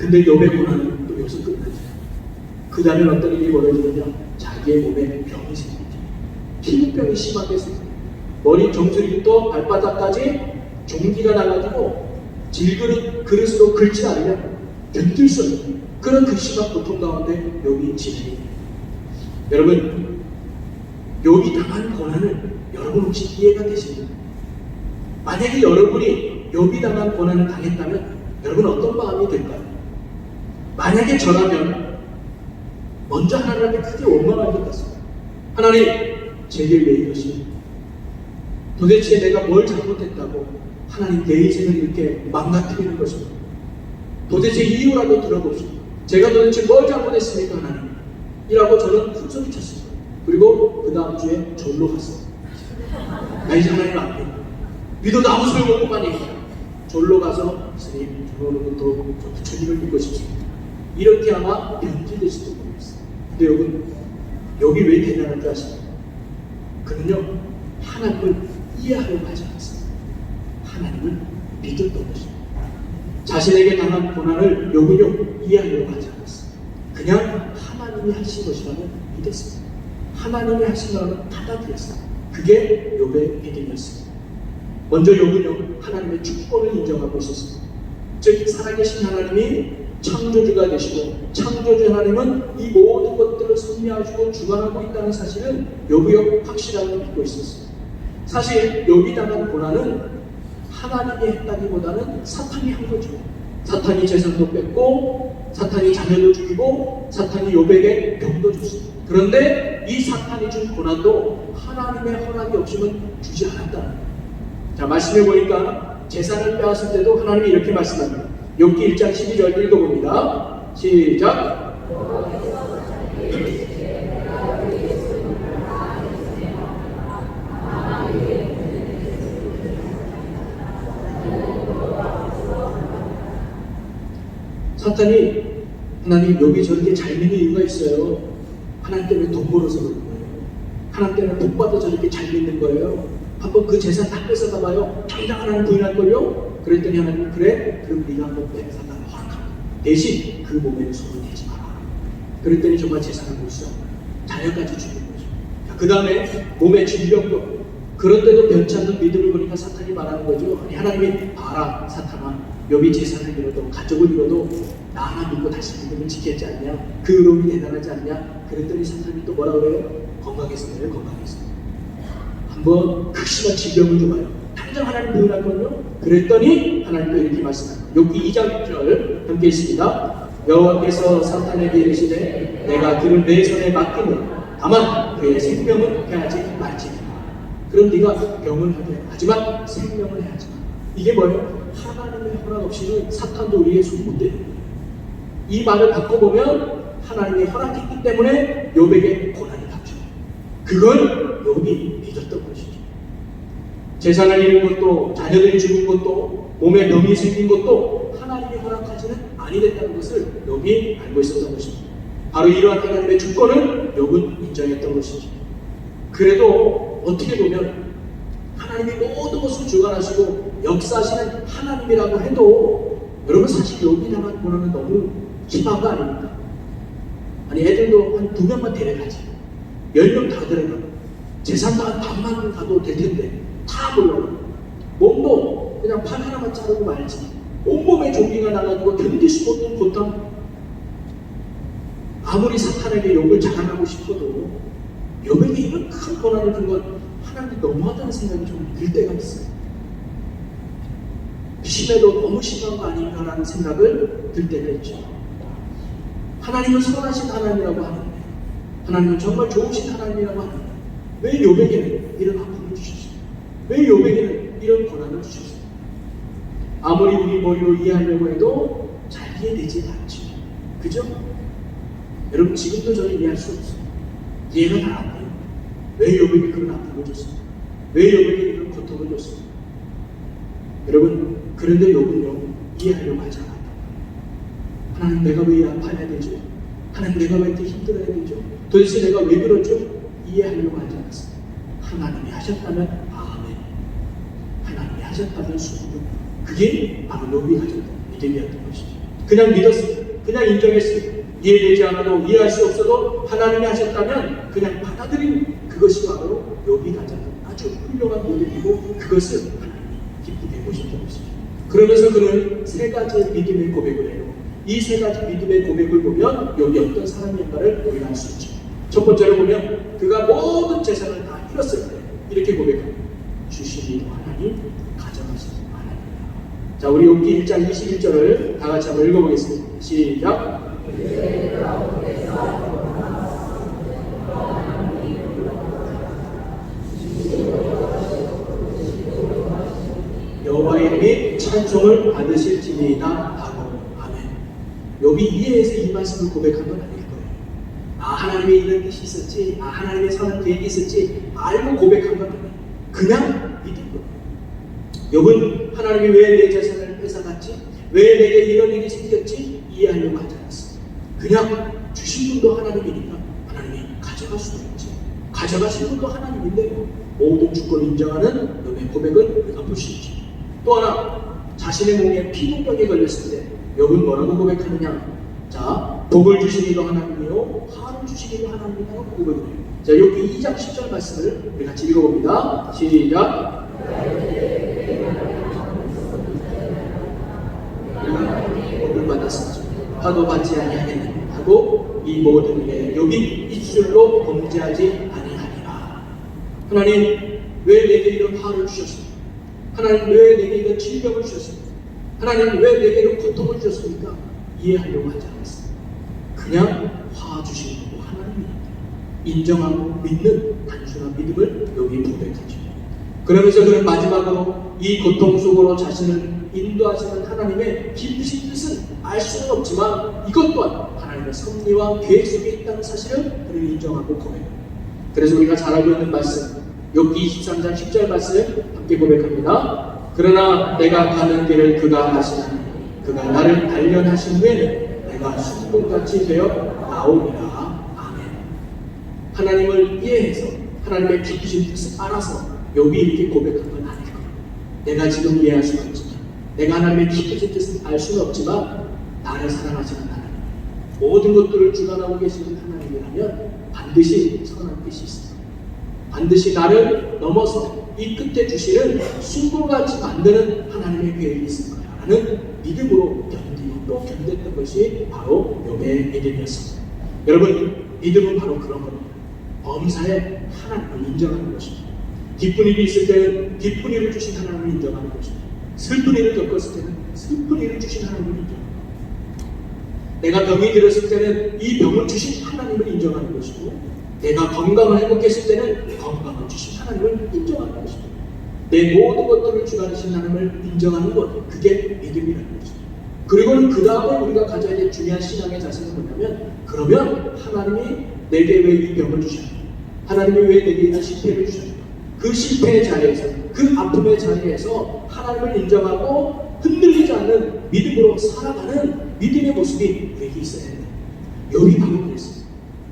근데 욥의 고난은 또 여기서 끝나지. 그 다음에 어떤 일이 벌어지느냐? 자기의 몸에 병이 생기죠. 피부병이 심하게 생겨요. 머리 정수리부터 발바닥까지 종기가 나가지고 그릇으로 긁지 않으면 견딜 수 없는 그런 극심한 고통 가운데 욥이 지내요. 여러분, 욥이 당한 고난을 여러분 혹시 이해가 되십니까? 만약에 여러분이 욥이 당한 고난을 당했다면 여러분 어떤 마음이 들까요? 만약에 저라면 먼저 하나님께 크게 원망할 것 같습니다. 하나님, 제게 왜 이러시니? 도대체 내가 뭘 잘못했다고 하나님 내 인생을 이렇게 망가뜨리는 것입니다. 도대체 이유라도 들어봅시다. 제가 도대체 뭘 잘못했습니까, 하나님? 이라고 저는 큰 소리 쳤습니다. 그리고 그 다음 주에 절로 갔어요. 나 이제 하나님 앞에 믿어도 아무 소용없구만 얘기해요. 절로 가서 스님, 저는 또 부처님을 믿고 싶습니다. 이렇게 아마 변질될지도 모르겠어요. 근데 여러분, 여기 왜 대단한 줄 아십니까? 그는요, 하나님을 이해하려고 하지 않았습니다. 하나님을 믿었던 것입니다. 자신에게 당한 고난을 욥은요, 이해하려고 하지 않았습니다. 그냥 하나님이 하신 것이라고 믿었습니다. 하나님이 하신 거라고 받아들였습니다. 그게 욥의 믿음이었습니다. 먼저 욥은요, 하나님의 주권을 인정하고 있었습니다. 즉, 살아계신 하나님이 창조주가 되시고 창조주 하나님은 이 모든 것들을 섭리하시고 주관하고 있다는 사실은 욥이 확실하게 믿고 있었습니다. 사실 욥이 당한 고난은 하나님이 했다기보다는 사탄이 한 거죠. 사탄이 재산도 뺏고 사탄이 자녀도 죽이고 사탄이 욥에게 병도 줬습니다. 그런데 이 사탄이 준 고난도 하나님의 허락이 없이는 주지 않았다는 거예요. 자, 말씀해 보니까 재산을 빼앗을 때도 하나님이 이렇게 말씀합니다. 욥기 1장 12절 읽어봅니다. 시작. 사탄이 하나님 욥이 저렇게 잘 믿는 이유가 있어요. 하나님 때문에 돈 벌어서 그런 거예요. 하나님 때문에 복 받아 저렇게 잘 믿는 거예요. 한번 그 재산 다 뺏어가 봐요. 당장 하나님 부인할걸요? 그랬더니 하나님, 그래? 그럼 네가 한번 뺏어가 허락하고 대신 그 몸에는 손을 대지 마라. 그랬더니 정말 재산을 못 써. 자녀까지 죽는 거죠. 그 다음에 몸에 질병도, 그런데도 변치 않는 믿음을 보니까 사탄이 말하는 거죠. 아니, 하나님이 봐라, 사탄아, 욥이 재산을 잃어도 가족을 잃어도 나 하나 믿고 다시 믿음을 지켰지 않냐? 그 의로움이 대단하지 않냐? 그랬더니 사탄이 또 뭐라 그래요? 건강했어요, 건강했어요. 한번 극심한 질병을 줘봐요. 당장 하나님 부인할 건요? 그랬더니 하나님도 이렇게 말씀합니다. 욥기 2장 6절 함께 있습니다. 여호와께서 사탄에게 이르시되 내가 그를 내 손에 맡기면 다만 그의 생명은 해하지 말지니라. 그럼 네가 병을 하게 하지만 생명을 해하지 마. 이게 뭐예요? 하나님의 허락 없이는 사탄도 우리의 손 못 대는 거예요. 이 말을 바꿔보면 하나님이 허락했기 때문에 욥에게 고난이 닥쳐요. 그걸 욥이 믿었던 것이죠. 재산을 잃은 것도, 자녀들이 죽은 것도, 몸에 병이 생긴 것도 하나님이 허락하지는 아니랬다는 것을 욥이 알고 있었던 것입니다. 바로 이러한 하나님의 주권을 욥은 인정했던 것이죠. 그래도 어떻게 보면 하나님이 모든 것을 주관하시고 역사하시는 하나님이라고 해도 여러분, 사실 욥이 당한 고난은 너무 심한 거 아닙니까? 아니, 애들도 한 2명만 데려가지, 10명 다 데려가고 재산도 한 반만 가도 될 텐데 다 몰라. 몸도 그냥 팔 하나만 자르고 말지, 온몸에 종기가 나가지고 견딜 수 없는 고통. 아무리 사탄에게 욥을 자랑하고 싶어도 욥에게 이런 큰 고난을 준 건 하나님이 너무하다는 생각이 좀 들 때가 있어요. 심해도 너무 심한 거 아닌가라는 생각을 들 때가 있죠. 하나님은 선하신 하나님이라고 하는데, 하나님은 정말 좋으신 하나님이라고 하는데 왜 욥에게는 이런 아픔을 주셨어요? 왜 욥에게는 이런 고난을 주셨어요? 아무리 우리 머리로 이해하려고 해도 잘 이해되지 않죠. 그죠? 여러분, 지금도 저는 이해할 수 없어요. 이해가 다 안 돼요. 왜 욥에게 그런 아픔을 줬어요? 왜 욥에게 이런 고통을 줬어요? 여러분, 그런데 욥은요, 이해하려고 하지 않았다. 하나님, 내가 왜 아파야 되죠? 하나님, 내가 왜 이렇게 힘들어야 되죠? 도대체 내가 왜 그러죠? 이해하려고 하지 않았어요. 하나님이 하셨다면 아멘, 하나님이 하셨다면 수고. 그게 바로 욥이 가졌던 믿음이었던 것이죠. 그냥 믿었습니다. 그냥 인정했습니다. 이해되지 않아도 이해할 수 없어도 하나님이 하셨다면 그냥 받아들이는 그것이 바로 욥이 가진 아주 훌륭한 믿음이고 그것을 하나님이 기쁘게 보신 적 없습니다. 그러면서 그는 세 가지 믿음의 고백을 해요. 이 세 가지 믿음의 고백을 보면 여기 어떤 사람인가를 우리가 알 수 있죠. 첫 번째로 보면 그가 모든 재산을 다 잃었을 때 이렇게 고백합니다. 주시니 하나님, 가져가시니 하나님. 자, 우리 욥기 1장 21절을 다 같이 한번 읽어보겠습니다. 시작. 여호와의 이름이 찬송을 받으실지니이다 하고 아멘. 욥이 이해해서 이 말씀을 고백한 건 아닐 거예요. 아, 하나님의 이런 뜻이 있었지, 아, 하나님의 선한 계획이 있었지 알고 고백한 건 아니에요. 그냥 믿은 거예요. 욥은 하나님이 왜 내 재산을 뺏어갔지, 왜 내게 이런 일이 생겼지 이해하려고 하지 않았어요. 그냥 주신 분도 하나님이니까 하나님이 가져갈 수도 있지, 가져가신 분도 하나님인데 모든 주권을 인정하는 욥의 고백을 우리가 볼 수 있죠. 또 하나, 자신의 몸에 피부병에 걸렸을 때 욥은 뭐라고 고백하느냐. 자, 복을 주시기도 하나님이요 화를 주시기도 하나님이라고 고백을 해요. 자, 욥기 2장 10절 말씀을 우리 같이 읽어봅니다. 시작. 복을 받았었죠. 화도 받지 아니하겠느냐 하고 이 모든 일에 욥이 입술로 범죄하지 아니하니라. 하나님, 왜 내게 이런 화를 주셨습니까? 하나님, 왜 내게 이런 질병을 주셨습니까? 하나님, 왜 내게 이런 고통을 주셨습니까? 이해하려고 하지 않았습니다. 그냥 화 주시는 거 하나님이니까 인정하고 믿는 단순한 믿음을 여기 고백하죠. 그러면서 그는 마지막으로 이 고통 속으로 자신을 인도하시는 하나님의 깊으신 뜻은 알 수는 없지만 이것 또한 하나님의 섭리와 계획 속에 있다는 사실을 그는 인정하고 고백합니다. 그래서 우리가 잘 알고 있는 말씀, 욥기 23장 10절 말씀 함께 고백합니다. 그러나 내가 가는 길을 그가 하시나니 그가 나를 단련하신 후에는 내가 순금같이 되어 나오리라. 아멘. 하나님을 이해해서 하나님의 깊으신 뜻을 알아서 욥이 이렇게 고백한 건 아닐 거예요. 내가 지금 이해할 수는 없지만, 내가 하나님의 깊으신 뜻을 알 수는 없지만 나를 사랑하시는 하나님, 모든 것들을 주관하고 계시는 하나님이라면 반드시 선한 뜻이 있습니다. 반드시 나를 넘어서 이 끝에 주시는 순금같이 만드는 하나님의 계획이 있을 거야 라는 믿음으로 견디고 또 견뎠던 것이 바로 욥의 믿음이었습니다. 여러분, 믿음은 바로 그런 겁니다. 범사에 하나님을 인정하는 것입니다. 기쁜 일이 있을 때는 기쁜 일을 주신 하나님을 인정하는 것입니다. 슬픈 일을 겪었을 때는 슬픈 일을 주신 하나님을 인정하는 것입니다. 내가 병이 들었을 때는 이 병을 주신 하나님을 인정하는 것이고, 내가 건강을 행복했을 때는 건강을 주신 하나님을 인정하는 것입니다. 내 모든 것들을 주관하신 하나님을 인정하는 것, 그게 믿음이라는 것입니다. 그리고는 그 다음에 우리가 가져야 될 중요한 신앙의 자세는 뭐냐면, 그러면 하나님이 내게 왜 이 병을 주셨는가? 하나님이 왜 내게 이 실패를 주셨는가? 그 실패의 자리에서, 그 아픔의 자리에서 하나님을 인정하고 흔들리지 않는 믿음으로 살아가는 믿음의 모습이 우리에게 있어야 합니다. 욥이 바로 그랬습니다.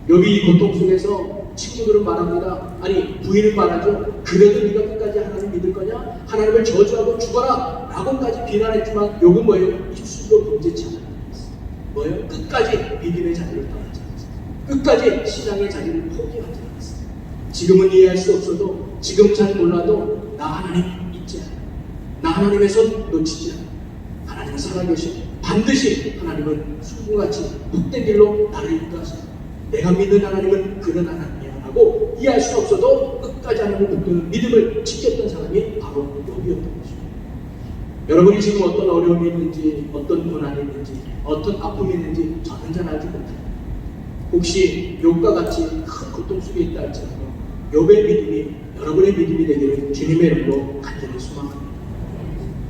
욥이 이 고통 속에서 친구들은 말합니다. 아니, 부인은 말하죠. 그래도 네가 끝까지 하나님 믿을 거냐? 하나님을 저주하고 죽어라 라고까지 비난했지만 욥은 뭐예요? 입술로 범죄치 않았다. 뭐예요? 끝까지 믿음의 자리를 떠나지 않았습니다. 끝까지 신앙의 자리를 포기하지 않았습니다. 지금은 이해할 수 없어도, 지금 잘 몰라도 나 하나님 잊지 않아. 나 하나님의 손 놓치지 않아. 하나님은 살아계시고 반드시 하나님은 순금같이 복된 길로 나를 인도하시고, 내가 믿는 하나님은 그런 하나님이야 라고 이해할 수 없어도 끝까지 하나님을 붙드는 믿음을 지켰던 사람이 바로 욥이었던 것입니다. 여러분이 지금 어떤 어려움이 있는지, 어떤 고난이 있는지, 어떤 아픔이 있는지 저는 잘 알지 못합니다. 혹시 욥과 같이 큰 고통 속에 있다 할지라도 욥의 믿음이 여러분의 믿음이 되기를 주님의 이름으로 간절히 소망합니다.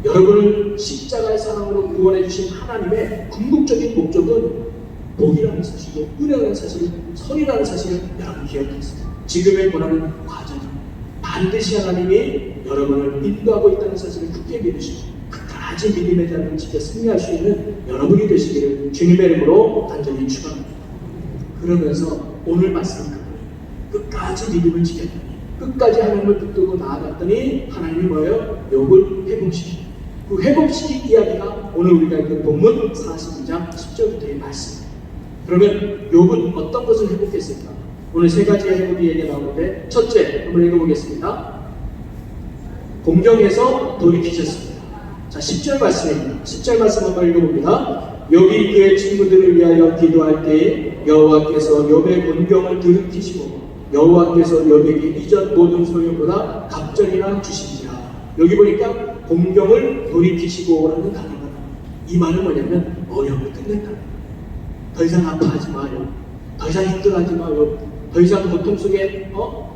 여러분을 십자가의 사랑으로 구원해 주신 하나님의 궁극적인 목적은 복이라는 사실을, 은혜라는 사실을, 선이라는 사실을 여러분 기억하세요. 지금의 고난은 과정입니다. 반드시 하나님이 여러분을 인도하고 있다는 사실을 굳게 믿으시고 끝까지 믿음의 자리를 지켜 승리할 수 있는 여러분이 되시기를 주님의 이름으로 간절히 축원합니다. 그러면서 오늘 말씀은 그거예요. 끝까지 믿음을 지켰더니, 끝까지 하나님을 붙들고 나아갔더니 하나님이 뭐예요? 욥을 회복시킵니다. 그 회복시킨 이야기가 오늘 우리가 읽은 본문 42장 10절부터의 말씀입니다. 그러면 욥은 어떤 것을 회복했을까? 오늘 세 가지의 회복이 얘기 나오는데, 첫째, 한번 읽어보겠습니다. 공경에서 돌이키셨습니다. 자, 10절 말씀입니다. 10절 말씀 한번 읽어봅니다. 욥이 그의 친구들을 위하여 기도할 때에 여호와께서 욥의 곤경을 들으키시고 여호와께서 욥에게 이전 모든 소용보다 갑절이나 주시니라. 여기 보니까 공경을 돌이키시고라는 단어가 이 말은 뭐냐면 어려움을 끝낸다. 더 이상 아파하지 마요. 더 이상 힘들어하지 마요. 더 이상 고통 속에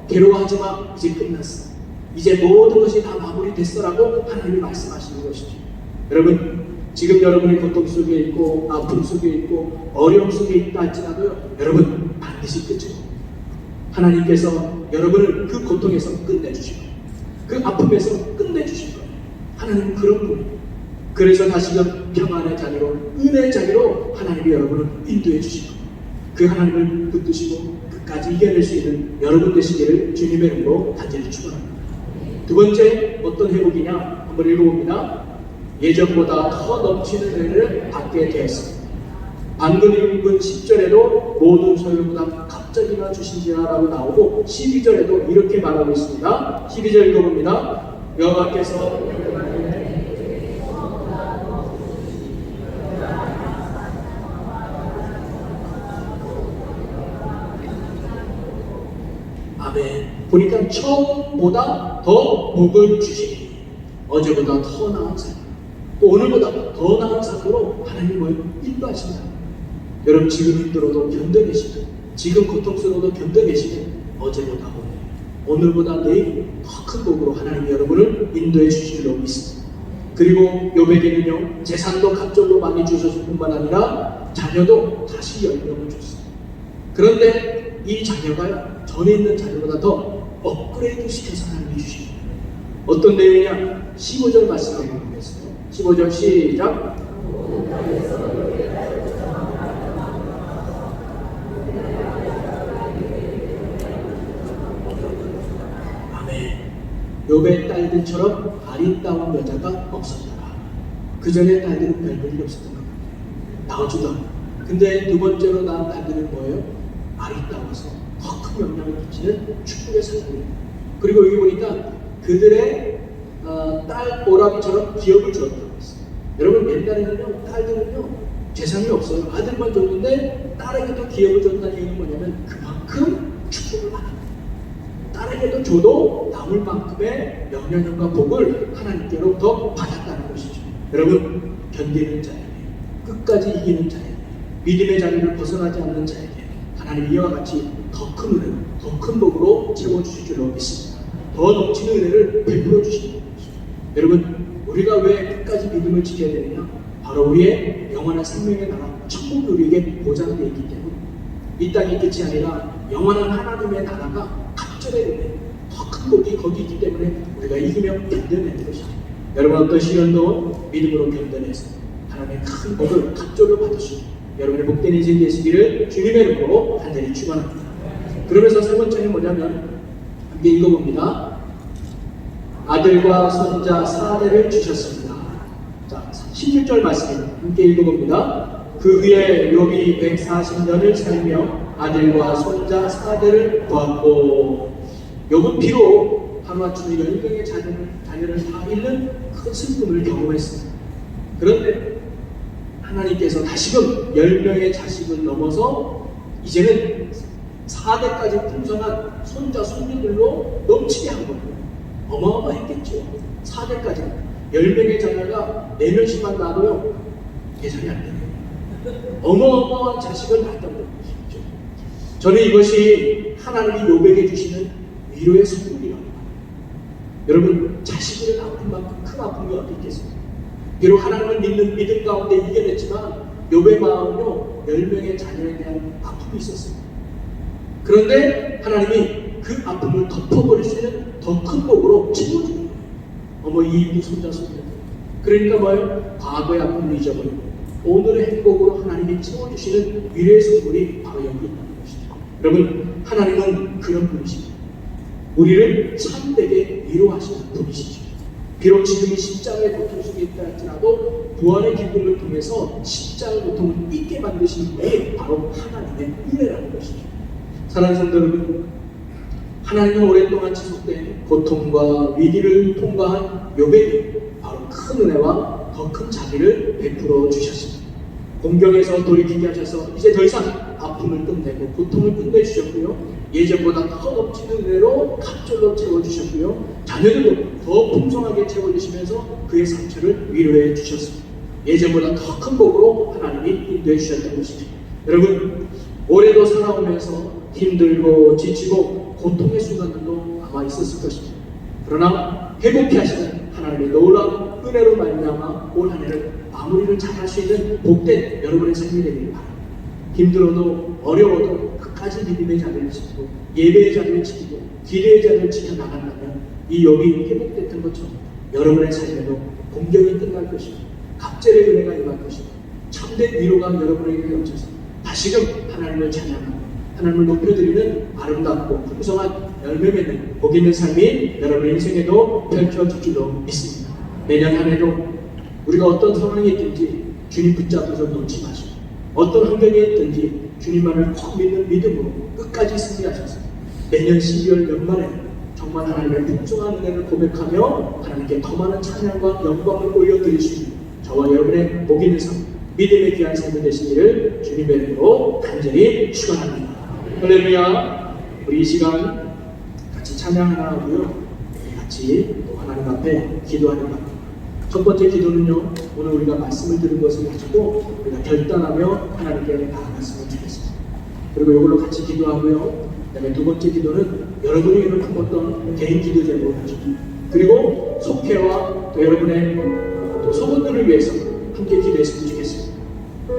괴로워하지 마. 이제 끝났어. 이제 모든 것이 다 마무리됐어라고 하나님이 말씀하시는 것이죠. 여러분, 지금 여러분이 고통 속에 있고 아픔 속에 있고 어려움 속에 있다 할지라도요, 여러분 반드시 끝이고 하나님께서 여러분을 그 고통에서 끝내주시고 그 아픔에서 끝내주실 거예요. 하나님은 그런 분이에요. 그래서 다시금 평안의 자리로, 은혜의 자리로 하나님이 여러분을 인도해 주실 거예요. 그 하나님을 붙드시고 끝까지 이겨낼 수 있는 여러분 되시기를 주님의 이름으로 간절히 축원합니다. 두 번째, 어떤 회복이냐 한번 읽어봅니다. 예전보다 더 넘치는 은혜를 받게 되었습니다. 방금 읽은 10절에도 모든 소용보다 갑자기나 주신지라라고 나오고 12절에도 이렇게 말하고 있습니다. 12절 읽어봅니다. 여호와께서 아멘. 보니까 처음보다 더 복을 주시니 어제보다 더 나은 삶, 또 오늘보다 더 나은 삶으로 하나님을 인도하신다. 여러분, 지금 힘들어도 견뎌내시는, 지금 고통스러워도 견뎌내시는 어제보다 오늘보다 내일 더 큰 복으로 하나님이 여러분을 인도해 주실 줄 믿습니다. 그리고 욥에게는요, 재산도 갑절로 많이 주셨을 뿐만 아니라 자녀도 다시 10명을 줬습니다. 그런데 이 자녀가요, 전에 있는 자녀보다 더 업그레이드 시켜서 하나님이 주신 거예요. 어떤 내용이냐? 15절 말씀을 읽어보겠습니다. 15절 시작. 아멘. 욥의 딸들처럼 아리따운 여자가 없었더라. 그 전에 딸들은 별볼이 없었던 겁니다. 나오지도 않고. 근데 두 번째로 낳은 딸들은 뭐예요? 아리따워서 더 큰 영향을 끼치는 축복의 사람이에요. 그리고 여기 보니까 그들의 딸 오라비처럼 기업을 주었다고 했어요. 여러분, 옛날에는요, 딸들은요, 재산이 없어요. 아들만 줬는데 딸에게도 기업을 줬다는 얘기는 뭐냐면 그만큼 축복을 받았다. 딸에게도 줘도 남을 만큼의 영향력과 복을 하나님께로부터 받았다는 것이죠. 여러분, 견디는 자에게, 끝까지 이기는 자에게, 믿음의 자리를 벗어나지 않는 자에게 하나님 이와 같이 더 큰 은혜, 더 큰 복으로 채워주실 줄로 믿습니다. 더 넘치는 은혜를 베풀어 주시는 것이죠. 여러분, 우리가 왜 끝까지 믿음을 지켜야 되느냐? 바로 우리의 영원한 생명의 나라, 천국이 우리에게 보장되어 있기 때문에 이 땅이 끝이 아니라 영원한 하나님의 나라가 갑절의 은혜, 더 큰 복이 거기 있기 때문에 우리가 이기며 견뎌내는 것이죠. 여러분, 어떤 시련도 믿음으로 견뎌내서 하나님의 큰 복을 갑절로 받으시고 여러분의 복된 인생 되시기를 주님의 이름으로 간절히 축원합니다. 그러면서 세 번째는 뭐냐면 함께 읽어봅니다. 아들과 손자 4대를 주셨습니다. 자, 16절 말씀입니다. 함께 읽어봅니다. 그 후에 욥이 140년을 살며 아들과 손자 4대를 보았고, 욥은 비록 하루아침에 10명의 자녀를 다 잃는 큰 슬픔을 경험했습니다. 그런데 하나님께서 다시금 10명의 자식을 넘어서 이제는 4대까지 풍성한 손자 손녀들로 넘치게 한 거예요. 어마어마했겠죠. 4대까지 10명의 자녀가 4명씩만 낳아도요, 계산이 안 돼요. 어마어마한 자식을 낳았다는 것이죠. 저는 이것이 하나님이 욥에게 주시는 위로의 선물이라고 합니다. 여러분, 자식을 낳은 만큼 큰 아픔이 어디 있겠습니까? 비록 하나님을 믿는 믿음 가운데 이겨냈지만 욥의 마음은요, 10명의 자녀에 대한 아픔이 있었습니다. 그런데 하나님이 그 아픔을 덮어버릴 수 있는 더 큰 복으로 채워주는 거예요. 어머, 이 손자 손녀들. 그러니까 뭐예요? 과거의 아픔을 잊어버리고 오늘의 행복으로 하나님이 채워주시는 위로의 선물이 바로 여기 있다는 것이죠. 여러분, 하나님은 그런 분이십니다. 우리를 참되게 위로하시는 분이시죠. 비록 지금이 십자가의 고통 속에 있다 할지라도 부활의 기쁨을 통해서 십자가의 고통을 잊게 만드시는 분이 바로 하나님의 은혜라는 것이죠. 사랑하는 성도 여러분, 하나님은 오랫동안 지속된 고통과 위기를 통과한 욥에게 바로 큰 은혜와 더 큰 자비를 베풀어 주셨습니다. 공경에서 돌이키게 하셔서 이제 더 이상 아픔을 끝내고 고통을 끝내주셨고요. 예전보다 더 넘치는 은혜로 갑절로 채워주셨고요. 자녀들도 더 풍성하게 채워주시면서 그의 상처를 위로해 주셨습니다. 예전보다 더 큰 복으로 하나님이 인도해 주셨던 것이죠. 여러분, 올해도 살아오면서 힘들고 지치고 고통의 순간들도 아마 있었을 것입니다. 그러나 회복케 하시는 하나님의 놀라운 은혜로 말미암아 올 한 해를 마무리를 잘할 수 있는 복된 여러분의 삶이 되기를 바랍니다. 힘들어도 어려워도 끝까지 믿음의 자리를 지키고 예배의 자리를 지키고 기대의 자리를 지켜나간다면 이 욥이 회복됐던 것처럼 여러분의 삶에도 공경이 끝날 것이고 갑절의 은혜가 임할 것이고 참된 위로가 여러분에게 넘쳐서 다시금 하나님을 찬양하고 하나님을 높여드리는 아름답고 풍성한 열매 맺는 복 있는 삶이 여러분의 인생에도 펼쳐질 줄로 믿습니다. 내년 한 해도 우리가 어떤 상황에 있든지 주님 붙잡고서 놓지 마시고 어떤 환경에 있든지 주님만을 꼭 믿는 믿음으로 끝까지 승리하셔서 내년 12월 연말에 정말 하나님의 풍성한 은혜를 고백하며 하나님께 더 많은 찬양과 영광을 올려드릴 수 있는 저와 여러분의 복 있는 삶, 믿음의 귀한 삶이 되시기를 주님의 이름으로 간절히 축원합니다. 할렐루야. 우리 이 시간 같이 찬양 하나 하고요. 같이 또 하나님 앞에 기도하는 것. 첫 번째 기도는요, 오늘 우리가 말씀을 들은 것을 가지고 우리가 결단하며 하나님께 나아갔으면 좋겠습니다. 그리고 이걸로 같이 기도하고요. 그다음에 두 번째 기도는 여러분이 오늘 품었던 개인 기도 제목을 가지고, 그리고 속회와 또 여러분의 또 소원들을 위해서 함께 기도했으면 좋겠습니다.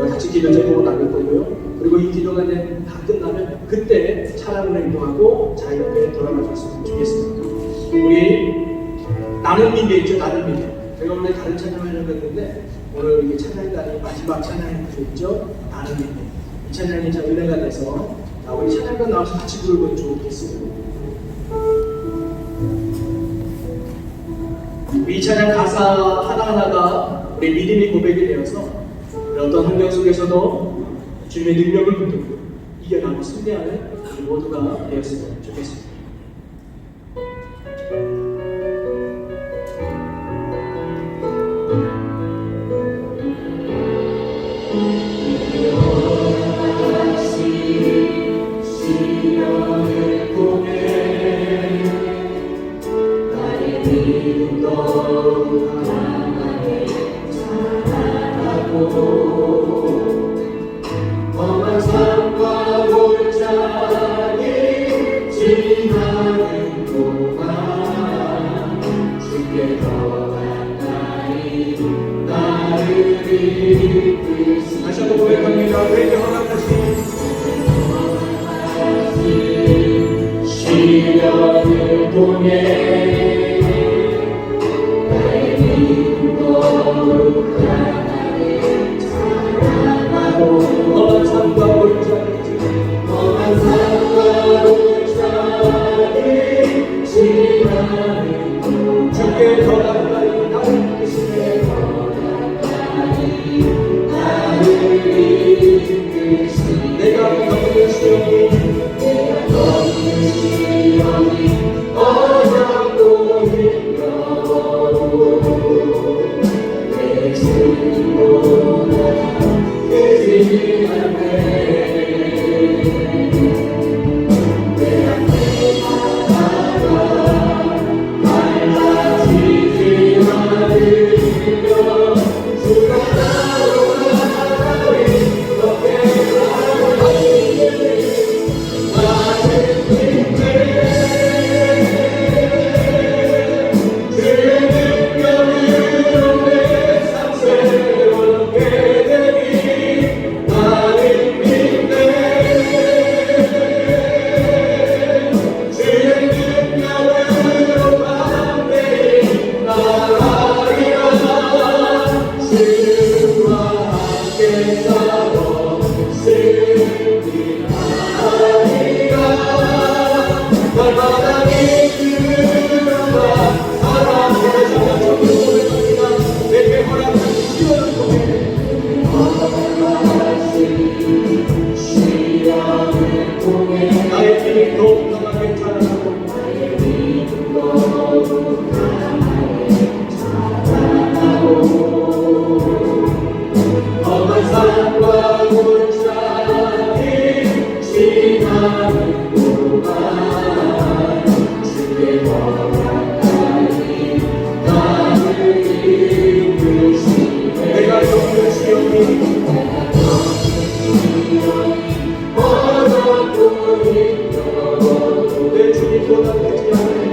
같이 기도 제목을 나눌 거고요. 그리고 이 기도가 이제 다 끝나면 그때 찬양을 행동하고 자유롭게 돌아가셨으면 좋겠습니다. 우리 나는 믿음 있죠, 나는 믿음. 제가 원래 다른 찬양을 하려고 했는데 오늘 이게 찬양단이 마지막 찬양이 있죠, 나는 믿음. 이 찬양이 참 은혜가 돼서 우리 찬양단 나와서 같이 부르면 좋겠어요. 이 찬양 가사 하나하나가 우리 믿음이 고백이 되어서 어떤 환경 속에서도 주님의 능력을 붙들고 이겨나고 승리하는 우리 모두가 되었으면 좋겠습니다. 다시 한번 고백합니다. 우리에게 허락하신 시련을 통해 나의 믿음도 하나님을 사랑하고 험한 삶과 골짜기 지나는 주께 더 가까이 나를 이끄시네. 내가 걷는 시험이 어렵고 힘겨워 내 주님보다 크지 않네. 내 앞에 나아가 말라지지 않으며 주가 나로 날마다 이 주가 사랑해 내 주님보다 되지 않네.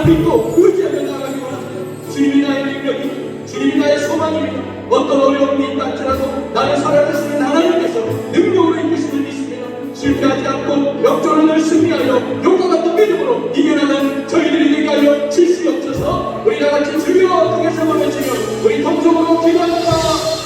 믿고 의지하며 나가기 원합니다. 주님이 나의 능력이, 주님이 나의 소망입니다. 어떤 어려움이 있다 할지라도 나를 살아계시는 하나님께서 능력으로 이끄시는 믿습니다. 실패하지 않고 역전을 승리하여 용과 같은 믿음으로 이겨나가는 저희들이 되게 하여 주시옵소서. 우리 다같이 주여 크게 세번을 주여 우리 통성으로 기도합니다.